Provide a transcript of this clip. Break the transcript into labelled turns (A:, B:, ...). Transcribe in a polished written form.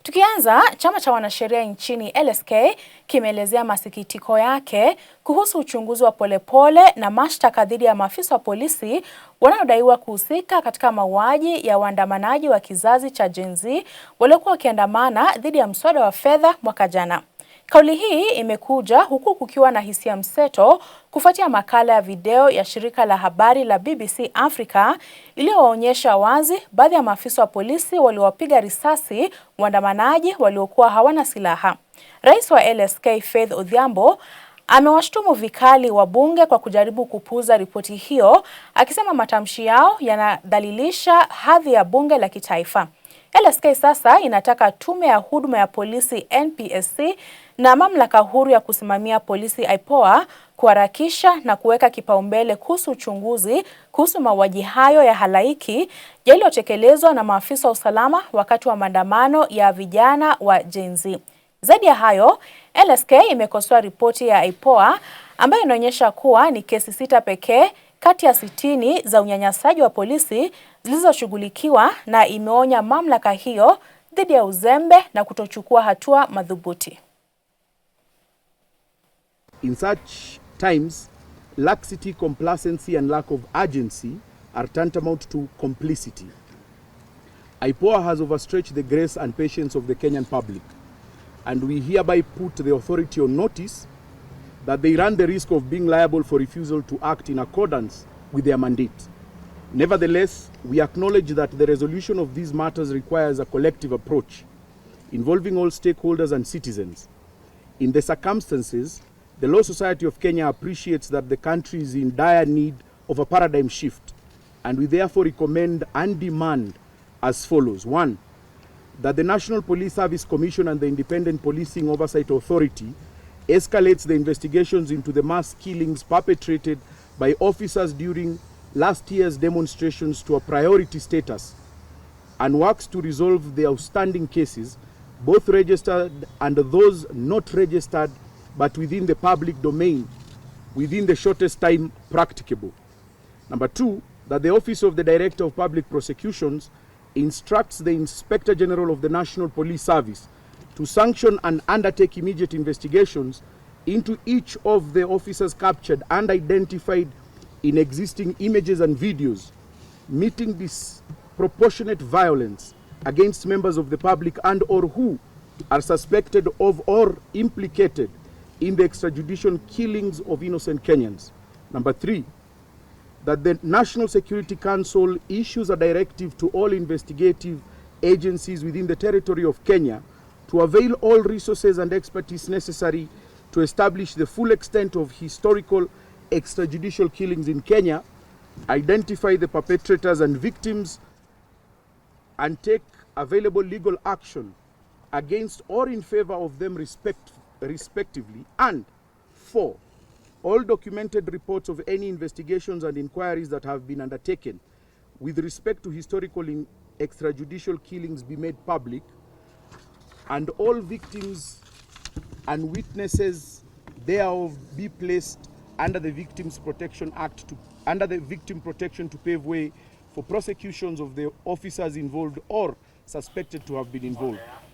A: Tukianza, chama cha wanasheria nchini LSK kimeelezea masikitiko yake kuhusu uchunguzi wa polepole na mashtaka dhidi ya maafisa wa polisi wanaodaiwa kuhusika katika mauaji ya waandamanaji wa kizazi cha Gen Z waliokuwa wakiandamana dhidi ya mswada wa fedha mwaka jana. Kauli hii imekuja huku kukiwa na hisia mseto kufuatia makala ya video ya shirika la habari la BBC Africa iliyowaonyesha wazi baadhi ya maafisa wa polisi waliowapiga risasi waandamanaji waliokuwa hawana silaha. Rais wa LSK Faith Odhiambo amewashtumu vikali wabunge kwa kujaribu kupuuza ripoti hiyo, akisema matamshi yao yanadhalilisha hadhi ya bunge la kitaifa. LSK sasa inataka tume ya huduma ya polisi NPSC na mamlaka huru ya kusimamia polisi IPOA kuharakisha na kuweka kipaumbele kuhusu uchunguzi kuhusu mauaji hayo ya halaiki yaliyotekelezwa na maafisa wa usalama wakati wa maandamano ya vijana wa Gen Z. Zaidi ya hayo, LSK imekosoa ripoti ya IPOA ambayo inaonyesha kuwa ni kesi 6 pekee kati ya 60 za unyanyasaji wa polisi zilizoshughulikiwa, na imeonya mamlaka hiyo dhidi ya uzembe na kutochukua hatua madhubuti.
B: In such times, laxity, complacency and lack of urgency are tantamount to complicity. IPOA has overstretched the grace and patience of the Kenyan public, and we hereby put the authority on notice that they run the risk of being liable for refusal to act in accordance with their mandate. Nevertheless, we acknowledge that the resolution of these matters requires a collective approach involving all stakeholders and citizens. In the circumstances, the Law Society of Kenya appreciates that the country is in dire need of a paradigm shift, and we therefore recommend and demand as follows. 1. That the National Police Service Commission and the Independent Policing Oversight Authority escalates the investigations into the mass killings perpetrated by officers during last year's demonstrations to a priority status, and works to resolve the outstanding cases, both registered and those not registered but within the public domain, within the shortest time practicable. Number 2, that the Office of the Director of Public Prosecutions instructs the Inspector General of the National Police Service to sanction and undertake immediate investigations into each of the officers captured and identified in existing images and videos, meeting disproportionate violence against members of the public and or who are suspected of or implicated in the extrajudicial killings of innocent Kenyans. Number 3, that the National Security Council issues a directive to all investigative agencies within the territory of Kenya to avail all resources and expertise necessary to establish the full extent of historical extrajudicial killings in Kenya, identify the perpetrators and victims, and take available legal action against or in favor of them respectively. And 4, all documented reports of any investigations and inquiries that have been undertaken with respect to historical extrajudicial killings be made public, and all victims and witnesses thereof be placed under the Victims Protection Act under the Victim Protection to pave way for prosecutions of the officers involved or suspected to have been involved.